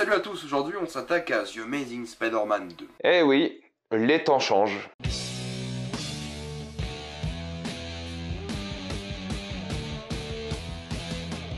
Salut à tous, aujourd'hui on s'attaque à The Amazing Spider-Man 2. Eh oui, les temps changent.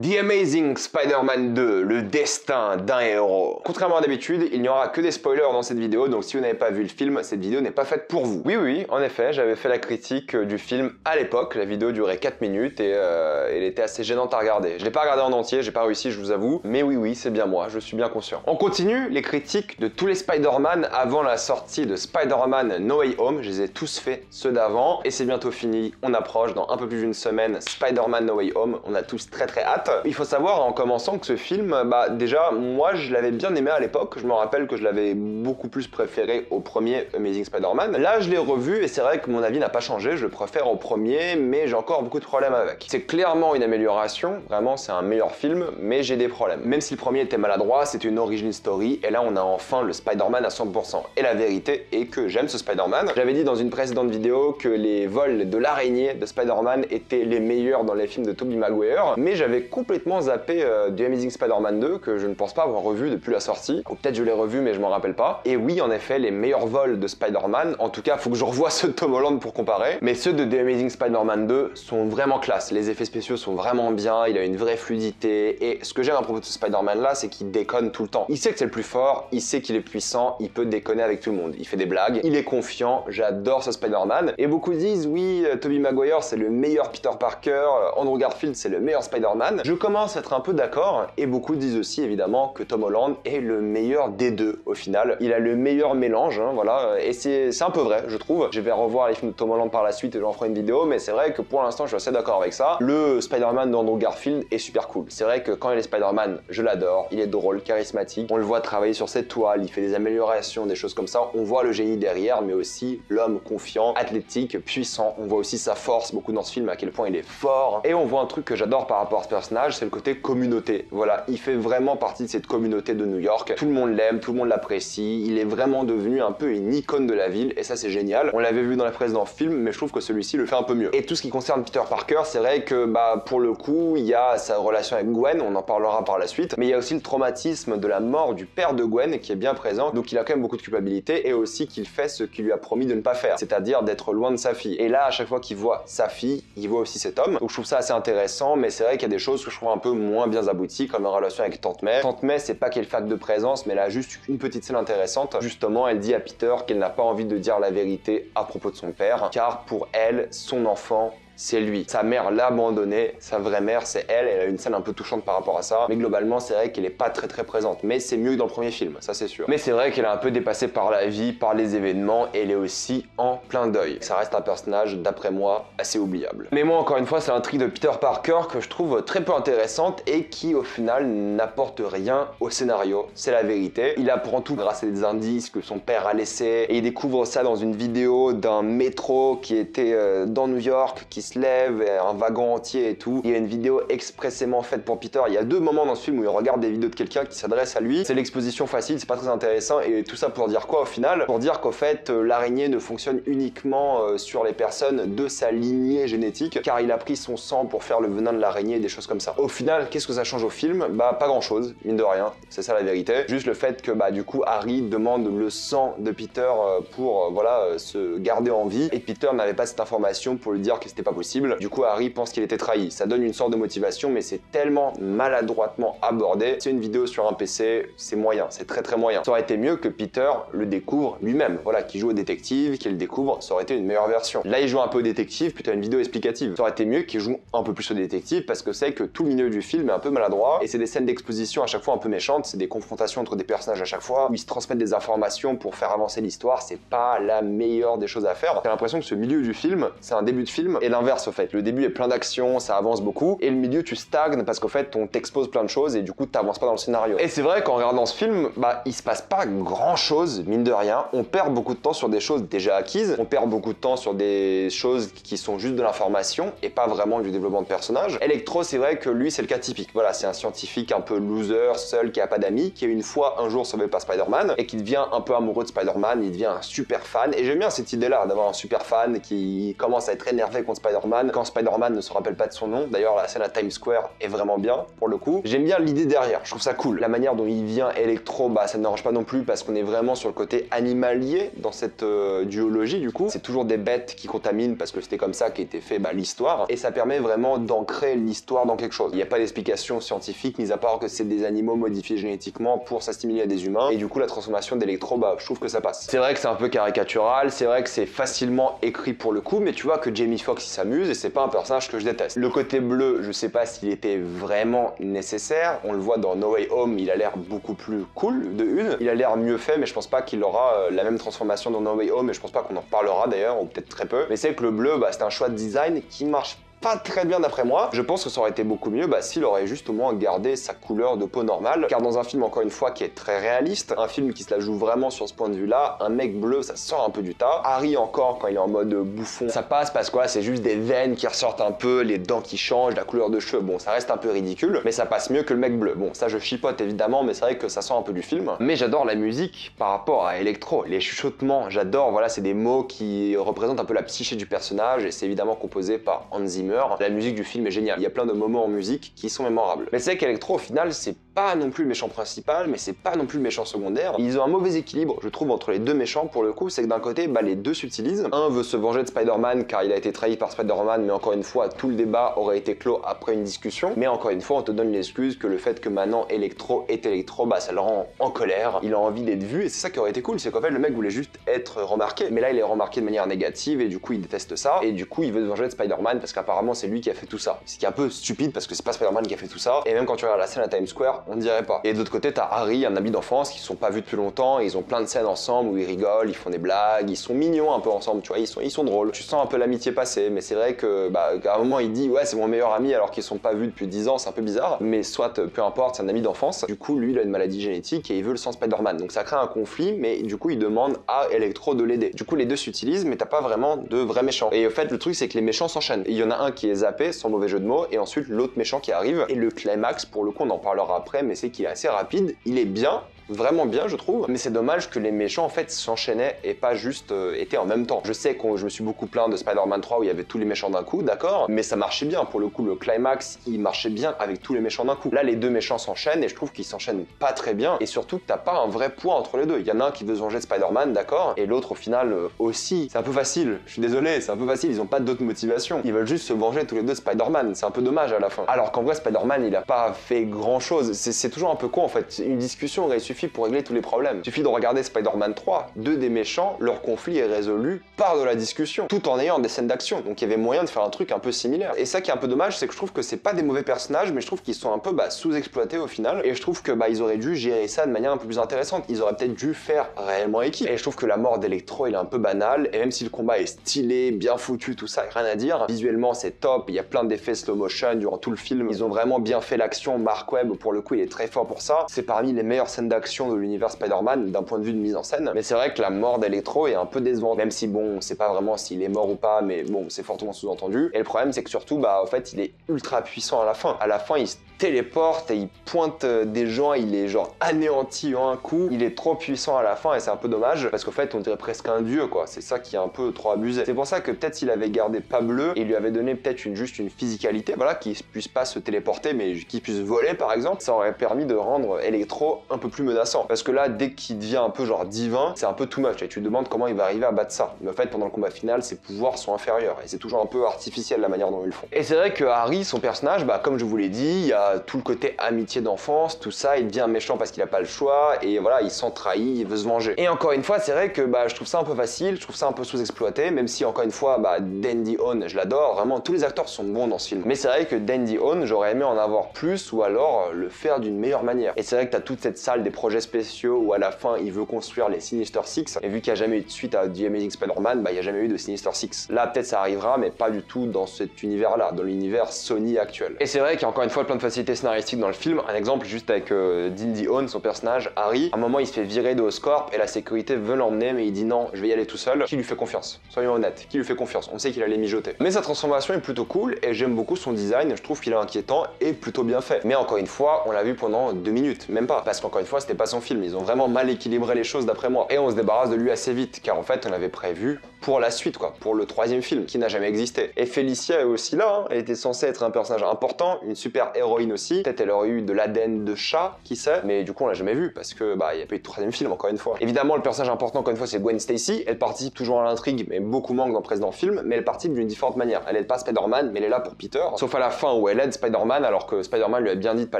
The Amazing Spider-Man 2, le destin d'un héros. Contrairement à d'habitude, il n'y aura que des spoilers dans cette vidéo, donc si vous n'avez pas vu le film, cette vidéo n'est pas faite pour vous. Oui, en effet, j'avais fait la critique du film à l'époque, la vidéo durait 4 minutes et elle était assez gênante à regarder. Je l'ai pas regardé en entier, j'ai pas réussi, je vous avoue, mais oui, c'est bien moi, je suis bien conscient. On continue les critiques de tous les Spider-Man avant la sortie de Spider-Man No Way Home, je les ai tous faits, ceux d'avant, et c'est bientôt fini, on approche dans un peu plus d'une semaine Spider-Man No Way Home, on a tous très hâte. Il faut savoir en commençant que ce film, déjà moi je l'avais bien aimé à l'époque, je me rappelle que je l'avais beaucoup plus préféré au premier Amazing Spider-Man. Là je l'ai revu et c'est vrai que mon avis n'a pas changé, je le préfère au premier, mais j'ai encore beaucoup de problèmes avec. C'est clairement une amélioration, vraiment c'est un meilleur film, mais j'ai des problèmes. Même si le premier était maladroit, c'était une origin story, et là on a enfin le Spider-Man à 100%. Et la vérité est que j'aime ce Spider-Man. J'avais dit dans une précédente vidéo que les vols de l'araignée de Spider-Man étaient les meilleurs dans les films de Tobey Maguire, mais j'avais complètement zappé du Amazing Spider-Man 2 que je ne pense pas avoir revu depuis la sortie, ou peut-être je l'ai revu mais je m'en rappelle pas. Et oui, en effet, les meilleurs vols de Spider-Man, en tout cas faut que je revoie ceux de Tom Holland pour comparer, mais ceux de The Amazing Spider-Man 2 sont vraiment classe, les effets spéciaux sont vraiment bien, il a une vraie fluidité, et ce que j'aime à propos de ce Spider-Man là, c'est qu'il déconne tout le temps. Il sait que c'est le plus fort, il sait qu'il est puissant, il peut déconner avec tout le monde, il fait des blagues, il est confiant, j'adore ce Spider-Man, et beaucoup disent oui, Tobey Maguire c'est le meilleur Peter Parker, Andrew Garfield c'est le meilleur Spider-Man. Je commence à être un peu d'accord, et beaucoup disent aussi évidemment que Tom Holland est le meilleur des deux au final. Il a le meilleur mélange, voilà, et c'est un peu vrai, je trouve. Je vais revoir les films de Tom Holland par la suite et j'en ferai une vidéo, mais c'est vrai que pour l'instant je suis assez d'accord avec ça. Le Spider-Man d'Andrew Garfield est super cool. C'est vrai que quand il est Spider-Man, je l'adore, il est drôle, charismatique, on le voit travailler sur ses toiles, il fait des améliorations, des choses comme ça, on voit le génie derrière, mais aussi l'homme confiant, athlétique, puissant, on voit aussi sa force, beaucoup dans ce film, à quel point il est fort, et on voit un truc que j'adore par rapport à ce personnage, c'est le côté communauté. Voilà, il fait vraiment partie de cette communauté de New York. Tout le monde l'aime, tout le monde l'apprécie. Il est vraiment devenu un peu une icône de la ville et ça c'est génial. On l'avait vu dans les précédents films, mais je trouve que celui-ci le fait un peu mieux. Et tout ce qui concerne Peter Parker, c'est vrai que pour le coup, il y a sa relation avec Gwen, on en parlera par la suite, mais il y a aussi le traumatisme de la mort du père de Gwen qui est bien présent. Donc il a quand même beaucoup de culpabilité et aussi qu'il fait ce qu'il lui a promis de ne pas faire, c'est-à-dire d'être loin de sa fille. Et là, à chaque fois qu'il voit sa fille, il voit aussi cet homme. Donc je trouve ça assez intéressant, mais c'est vrai qu'il y a des choses que je trouve un peu moins bien abouties, comme la relation avec Tante May. Tante May, c'est pas qu'elle fait acte de présence, mais elle a juste une petite scène intéressante. Justement, elle dit à Peter qu'elle n'a pas envie de dire la vérité à propos de son père, car pour elle, son enfant, c'est lui. Sa mère l'a abandonné, sa vraie mère c'est elle, elle a une scène un peu touchante par rapport à ça, mais globalement c'est vrai qu'elle est pas très présente, mais c'est mieux que dans le premier film, ça c'est sûr. Mais c'est vrai qu'elle est un peu dépassée par la vie, par les événements, et elle est aussi en plein deuil. Ça reste un personnage, d'après moi, assez oubliable. Mais moi encore une fois, c'est l'intrigue de Peter Parker que je trouve très peu intéressante et qui au final n'apporte rien au scénario, c'est la vérité. Il apprend tout grâce à des indices que son père a laissés, et il découvre ça dans une vidéo d'un métro qui était dans New York, qui se lève, un wagon entier et tout. Il y a une vidéo expressément faite pour Peter. Il y a deux moments dans ce film où il regarde des vidéos de quelqu'un qui s'adresse à lui. C'est l'exposition facile, c'est pas très intéressant. Et tout ça pour dire quoi au final? Pour dire qu'au fait, l'araignée ne fonctionne uniquement sur les personnes de sa lignée génétique, car il a pris son sang pour faire le venin de l'araignée et des choses comme ça. Au final, qu'est-ce que ça change au film? Pas grand chose, mine de rien. C'est ça la vérité. Juste le fait que du coup Harry demande le sang de Peter pour se garder en vie. Et Peter n'avait pas cette information pour lui dire que c'était pas possible. Du coup, Harry pense qu'il était trahi. Ça donne une sorte de motivation, mais c'est tellement maladroitement abordé. C'est une vidéo sur un PC, c'est moyen, c'est très moyen. Ça aurait été mieux que Peter le découvre lui-même. Voilà, qu'il joue au détective, qu'il le découvre, ça aurait été une meilleure version. Là, il joue un peu au détective, puis t'as une vidéo explicative. Ça aurait été mieux qu'il joue un peu plus au détective, parce que c'est que tout le milieu du film est un peu maladroit, et c'est des scènes d'exposition à chaque fois un peu méchantes, c'est des confrontations entre des personnages à chaque fois, où ils se transmettent des informations pour faire avancer l'histoire, c'est pas la meilleure des choses à faire. J'ai l'impression que ce milieu du film, c'est un début de film, et l'inverse au fait. Le début est plein d'action, ça avance beaucoup, et le milieu tu stagnes parce qu'au fait on t'expose plein de choses et du coup t'avances pas dans le scénario. Et c'est vrai qu'en regardant ce film, il se passe pas grand chose, mine de rien. On perd beaucoup de temps sur des choses déjà acquises, on perd beaucoup de temps sur des choses qui sont juste de l'information et pas vraiment du développement de personnage. Electro, c'est vrai que lui c'est le cas typique. Voilà, c'est un scientifique un peu loser, seul, qui a pas d'amis, qui est une fois un jour sauvé par Spider-Man et qui devient un peu amoureux de Spider-Man, il devient un super fan, et j'aime bien cette idée là d'avoir un super fan qui commence à être énervé contre Spider-Man Spider-Man quand Spider-Man ne se rappelle pas de son nom. D'ailleurs, la scène à Times Square est vraiment bien pour le coup. J'aime bien l'idée derrière, je trouve ça cool. La manière dont il vient Electro, bah ça ne dérange pas non plus parce qu'on est vraiment sur le côté animalier dans cette duologie du coup. C'est toujours des bêtes qui contaminent parce que c'était comme ça qu'était fait l'histoire et ça permet vraiment d'ancrer l'histoire dans quelque chose. Il n'y a pas d'explication scientifique mis à part que c'est des animaux modifiés génétiquement pour s'assimiler à des humains et du coup la transformation d'Electro, bah je trouve que ça passe. C'est vrai que c'est un peu caricatural, c'est vrai que c'est facilement écrit pour le coup, mais tu vois que Jamie Foxx il s'amuse et c'est pas un personnage que je déteste. Le côté bleu, je sais pas s'il était vraiment nécessaire, on le voit dans No Way Home, il a l'air beaucoup plus cool de une, il a l'air mieux fait mais je pense pas qu'il aura la même transformation dans No Way Home et je pense pas qu'on en reparlera d'ailleurs, ou peut-être très peu, mais c'est que le bleu, bah c'est un choix de design qui marche pas très bien d'après moi. Je pense que ça aurait été beaucoup mieux s'il aurait juste au moins gardé sa couleur de peau normale, car dans un film encore une fois qui est très réaliste, un film qui se la joue vraiment sur ce point de vue là, un mec bleu ça sort un peu du tas. Harry encore quand il est en mode bouffon, ça passe parce que c'est juste des veines qui ressortent un peu, les dents qui changent, la couleur de cheveux, bon ça reste un peu ridicule, mais ça passe mieux que le mec bleu. Bon ça je chipote évidemment, mais c'est vrai que ça sort un peu du film. Mais j'adore la musique par rapport à Electro, les chuchotements, j'adore, voilà c'est des mots qui représentent un peu la psyché du personnage et c'est évidemment composé par Hans Zimmer. La musique du film est géniale, il y a plein de moments en musique qui sont mémorables. Mais c'est qu'Electro au final c'est pas non plus le méchant principal, mais c'est pas non plus le méchant secondaire. Ils ont un mauvais équilibre, je trouve, entre les deux méchants pour le coup, c'est que d'un côté, les deux s'utilisent. Un veut se venger de Spider-Man car il a été trahi par Spider-Man, mais encore une fois, tout le débat aurait été clos après une discussion. Mais encore une fois, on te donne l'excuse que le fait que maintenant Electro est Electro, ça le rend en colère, il a envie d'être vu, et c'est ça qui aurait été cool, c'est qu'en fait le mec voulait juste être remarqué, mais là il est remarqué de manière négative, et du coup il déteste ça, et du coup il veut se venger de Spider-Man parce qu'apparemment c'est lui qui a fait tout ça. Ce qui est un peu stupide parce que c'est pas Spider-Man qui a fait tout ça, et même quand tu regardes la scène à Times Square, on dirait pas. Et de l'autre côté, t'as Harry, un ami d'enfance, qui se sont pas vus depuis longtemps, et ils ont plein de scènes ensemble où ils rigolent, ils font des blagues, ils sont mignons un peu ensemble, tu vois, ils sont drôles. Tu sens un peu l'amitié passer, mais c'est vrai que, à un moment, il dit, ouais, c'est mon meilleur ami alors qu'ils sont pas vus depuis 10 ans, c'est un peu bizarre, mais soit, peu importe, c'est un ami d'enfance. Du coup, lui, il a une maladie génétique et il veut le sang Spider-Man. Donc ça crée un conflit, mais du coup, il demande à Electro de l'aider. Du coup, les deux s'utilisent, mais t'as pas vraiment de vrais méchants. Et au fait, le truc, c'est que les méchants s'enchaînent. Il y en a un qui est zappé, sans mauvais jeu de mots, et ensuite l'autre méchant qui arrive. Et le climax, pour le coup, on en parlera après, mais c'est qu'il est assez rapide, il est bien, vraiment bien je trouve, mais c'est dommage que les méchants en fait s'enchaînaient et pas juste étaient en même temps. Je sais que je me suis beaucoup plaint de Spider-Man 3 où il y avait tous les méchants d'un coup, d'accord, mais ça marchait bien pour le coup, le climax il marchait bien avec tous les méchants d'un coup. Là les deux méchants s'enchaînent et je trouve qu'ils s'enchaînent pas très bien et surtout que t'as pas un vrai poids entre les deux. Il y en a un qui veut se venger de Spider-Man, d'accord, et l'autre au final aussi. C'est un peu facile, je suis désolé, c'est un peu facile, ils ont pas d'autres motivations. Ils veulent juste se venger tous les deux de Spider-Man, c'est un peu dommage à la fin. Alors qu'en vrai Spider-Man il a pas fait grand chose, c'est toujours un peu con en fait. Une discussion il suffit pour régler tous les problèmes. Il suffit de regarder Spider-Man 3, deux des méchants, leur conflit est résolu par de la discussion, tout en ayant des scènes d'action. Donc il y avait moyen de faire un truc un peu similaire. Et ça qui est un peu dommage, c'est que je trouve que c'est pas des mauvais personnages, mais je trouve qu'ils sont un peu sous-exploités au final. Et je trouve que ils auraient dû gérer ça de manière un peu plus intéressante. Ils auraient peut-être dû faire réellement équipe. Et je trouve que la mort d'Electro, il est un peu banal. Et même si le combat est stylé, bien foutu, tout ça, rien à dire. Visuellement, c'est top. Il y a plein d'effets slow motion durant tout le film. Ils ont vraiment bien fait l'action. Mark Webb, pour le coup, il est très fort pour ça. C'est parmi les meilleures scènes d'action de l'univers Spider-Man d'un point de vue de mise en scène, mais c'est vrai que la mort d'Electro est un peu décevante, même si bon, on sait pas vraiment s'il est mort ou pas, mais bon, c'est fortement sous-entendu. Et le problème, c'est que surtout, en fait, il est ultra puissant à la fin. À la fin, il se téléporte et il pointe des gens, il est genre anéanti en un coup. Il est trop puissant à la fin et c'est un peu dommage parce qu'en fait, on dirait presque un dieu, quoi. C'est ça qui est un peu trop abusé. C'est pour ça que peut-être s'il avait gardé pas bleu et lui avait donné peut-être juste une physicalité, voilà, qu'il puisse pas se téléporter, mais qu'il puisse voler, par exemple, ça aurait permis de rendre Electro un peu plus menaçant. Parce que là, dès qu'il devient un peu genre divin, c'est un peu too much et tu te demandes comment il va arriver à battre ça. Mais en fait, pendant le combat final, ses pouvoirs sont inférieurs et c'est toujours un peu artificiel la manière dont ils le font. Et c'est vrai que Harry, son personnage, comme je vous l'ai dit, il y a tout le côté amitié d'enfance, tout ça, il devient méchant parce qu'il a pas le choix et voilà, il s'en trahit, il veut se venger. Et encore une fois, c'est vrai que je trouve ça un peu facile, je trouve ça un peu sous-exploité, même si encore une fois, Dandy On, je l'adore, vraiment tous les acteurs sont bons dans ce film. Mais c'est vrai que Dandy On, j'aurais aimé en avoir plus ou alors le faire d'une meilleure manière. Et c'est vrai que t'as toute cette salle des projets spéciaux où à la fin il veut construire les Sinister Six et vu qu'il n'y a jamais eu de suite à The Amazing Spider-Man, il n'y a jamais eu de Sinister Six. Là peut-être ça arrivera mais pas du tout dans cet univers là, dans l'univers Sony actuel. Et c'est vrai qu'il y a encore une fois plein de facilité scénaristique dans le film. Un exemple juste avec Dindie Owen, son personnage, Harry. À un moment, il se fait virer de Oscorp et la sécurité veut l'emmener, mais il dit non, je vais y aller tout seul. Qui lui fait confiance? Soyons honnêtes, qui lui fait confiance? On sait qu'il allait mijoter. Mais sa transformation est plutôt cool et j'aime beaucoup son design. Je trouve qu'il est inquiétant et plutôt bien fait. Mais encore une fois, on l'a vu pendant 2 minutes, même pas. Parce qu'encore une fois, c'était pas son film. Ils ont vraiment mal équilibré les choses d'après moi. Et on se débarrasse de lui assez vite, car en fait, on avait prévu pour la suite, quoi, pour le 3e film, qui n'a jamais existé. Et Félicia est aussi là, hein. Elle était censée être un personnage important, une super héroïne aussi. Peut-être elle aurait eu de l'ADN de chat, qui sait, mais du coup on l'a jamais vu, parce que bah il n'y a pas eu de 3e film, encore une fois. Évidemment, le personnage important, encore une fois, c'est Gwen Stacy. Elle participe toujours à l'intrigue, mais beaucoup manque dans le précédent film, mais elle participe d'une différente manière. Elle aide pas Spider-Man, mais elle est là pour Peter, sauf à la fin où elle aide Spider-Man, alors que Spider-Man lui a bien dit de pas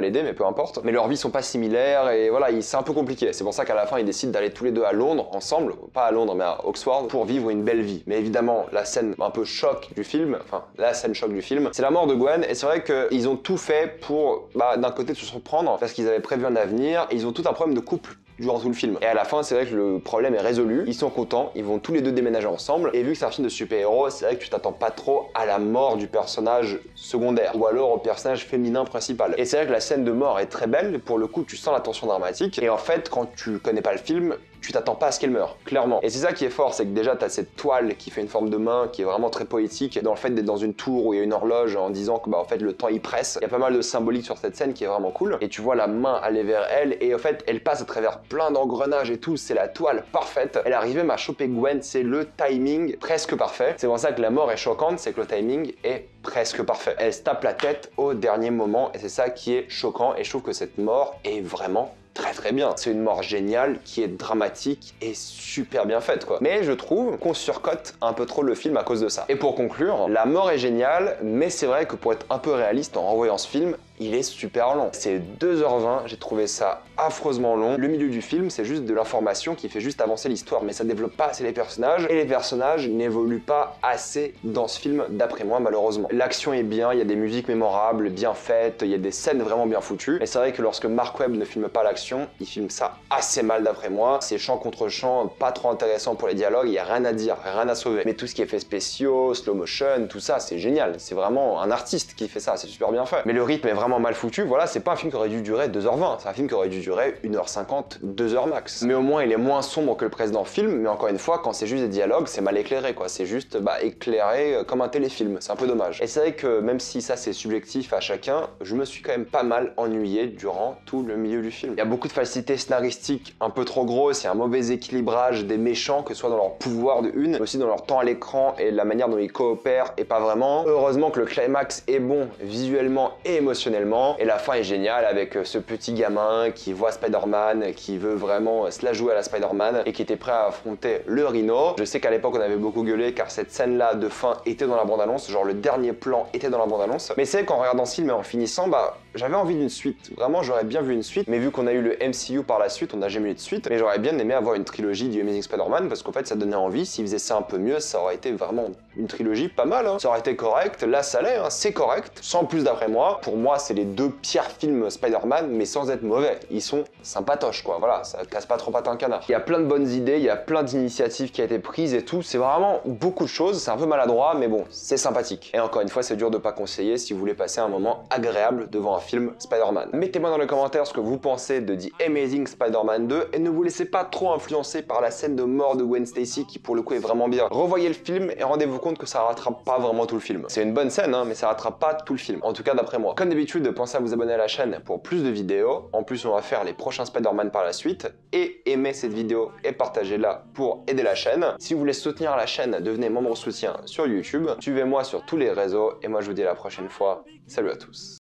l'aider, mais peu importe. Mais leurs vies sont pas similaires, et voilà, c'est un peu compliqué. C'est pour ça qu'à la fin, ils décident d'aller tous les deux à Londres, ensemble, pas à Londres, mais à Oxford, pour vivre une belle vie. Mais évidemment, la scène un peu choc du film, enfin la scène choc du film, c'est la mort de Gwen, et c'est vrai qu'ils ont tout fait pour, d'un côté, se surprendre, parce qu'ils avaient prévu un avenir, et ils ont tout un problème de couple durant tout le film. Et à la fin, c'est vrai que le problème est résolu, ils sont contents, ils vont tous les deux déménager ensemble, et vu que c'est un film de super-héros, c'est vrai que tu t'attends pas trop à la mort du personnage secondaire, ou alors au personnage féminin principal. Et c'est vrai que la scène de mort est très belle, pour le coup, tu sens la tension dramatique, et en fait, quand tu connais pas le film, tu t'attends pas à ce qu'elle meure, clairement. Et c'est ça qui est fort, c'est que déjà t'as cette toile qui fait une forme de main, qui est vraiment très poétique, dans le fait d'être dans une tour où il y a une horloge en disant que en fait le temps il presse. Il y a pas mal de symbolique sur cette scène qui est vraiment cool. Et tu vois la main aller vers elle, et en fait elle passe à travers plein d'engrenages et tout, c'est la toile parfaite. Elle arrive même à choper Gwen, c'est le timing presque parfait. C'est pour ça que la mort est choquante, c'est que le timing est presque parfait. Elle se tape la tête au dernier moment, et c'est ça qui est choquant, et je trouve que cette mort est vraiment très bien. C'est une mort géniale qui est dramatique et super bien faite, quoi. Mais je trouve qu'on surcote un peu trop le film à cause de ça. Et pour conclure, la mort est géniale, mais c'est vrai que pour être un peu réaliste en revoyant ce film, il est super long. C'est 2h20, j'ai trouvé ça affreusement long. Le milieu du film, c'est juste de l'information qui fait juste avancer l'histoire, mais ça développe pas assez les personnages, et les personnages n'évoluent pas assez dans ce film, d'après moi, malheureusement. L'action est bien, il y a des musiques mémorables, bien faites, il y a des scènes vraiment bien foutues, mais c'est vrai que lorsque Mark Webb ne filme pas l'action, il filme ça assez mal d'après moi. C'est chant contre chant, pas trop intéressant pour les dialogues, il y a rien à dire, rien à sauver. Mais tout ce qui est effets spéciaux, slow motion, tout ça, c'est génial. C'est vraiment un artiste qui fait ça, c'est super bien fait. Mais le rythme est vraiment mal foutu, voilà, c'est pas un film qui aurait dû durer 2h20, c'est un film qui aurait dû durer 1h50, 2h max. Mais au moins il est moins sombre que le précédent film, mais encore une fois, quand c'est juste des dialogues, c'est mal éclairé, quoi. C'est juste éclairé comme un téléfilm, c'est un peu dommage. Et c'est vrai que même si ça c'est subjectif à chacun, je me suis quand même pas mal ennuyé durant tout le milieu du film. Il y a beaucoup de facilité scénaristique un peu trop grosse, il y a un mauvais équilibrage des méchants, que ce soit dans leur pouvoir de une, mais aussi dans leur temps à l'écran et la manière dont ils coopèrent, et pas vraiment. Heureusement que le climax est bon visuellement et émotionnellement, et la fin est géniale avec ce petit gamin qui voit Spider-Man, qui veut vraiment se la jouer à la Spider-Man et qui était prêt à affronter le Rhino. Je sais qu'à l'époque on avait beaucoup gueulé car cette scène-là de fin était dans la bande-annonce, genre le dernier plan était dans la bande-annonce. Mais c'est qu'en regardant ce film et en finissant, j'avais envie d'une suite. Vraiment, j'aurais bien vu une suite, mais vu qu'on a eu le MCU par la suite, on n'a jamais eu de suite. Mais j'aurais bien aimé avoir une trilogie du Amazing Spider-Man parce qu'en fait, ça donnait envie. S'ils faisaient ça un peu mieux, ça aurait été vraiment une trilogie pas mal, hein. Ça aurait été correct. Là, ça l'est, hein. C'est correct. Sans plus d'après moi. Pour moi, c'est les 2 pires films Spider-Man, mais sans être mauvais. Ils sont sympatoches, quoi. Voilà, ça casse pas trop patin un canard. Il y a plein de bonnes idées, il y a plein d'initiatives qui ont été prises et tout. C'est vraiment beaucoup de choses. C'est un peu maladroit, mais bon, c'est sympathique. Et encore une fois, c'est dur de pas conseiller si vous voulez passer un moment agréable devant un film Spider-Man. Mettez-moi dans les commentaires ce que vous pensez de The Amazing Spider-Man 2 et ne vous laissez pas trop influencer par la scène de mort de Gwen Stacy qui pour le coup est vraiment bien. Revoyez le film et rendez-vous compte que ça rattrape pas vraiment tout le film. C'est une bonne scène, hein, mais ça rattrape pas tout le film. En tout cas d'après moi. Comme d'habitude, pensez à vous abonner à la chaîne pour plus de vidéos. En plus, on va faire les prochains Spider-Man par la suite. Et aimez cette vidéo et partagez-la pour aider la chaîne. Si vous voulez soutenir la chaîne, devenez membre soutien sur YouTube. Suivez-moi sur tous les réseaux et moi je vous dis à la prochaine fois. Salut à tous.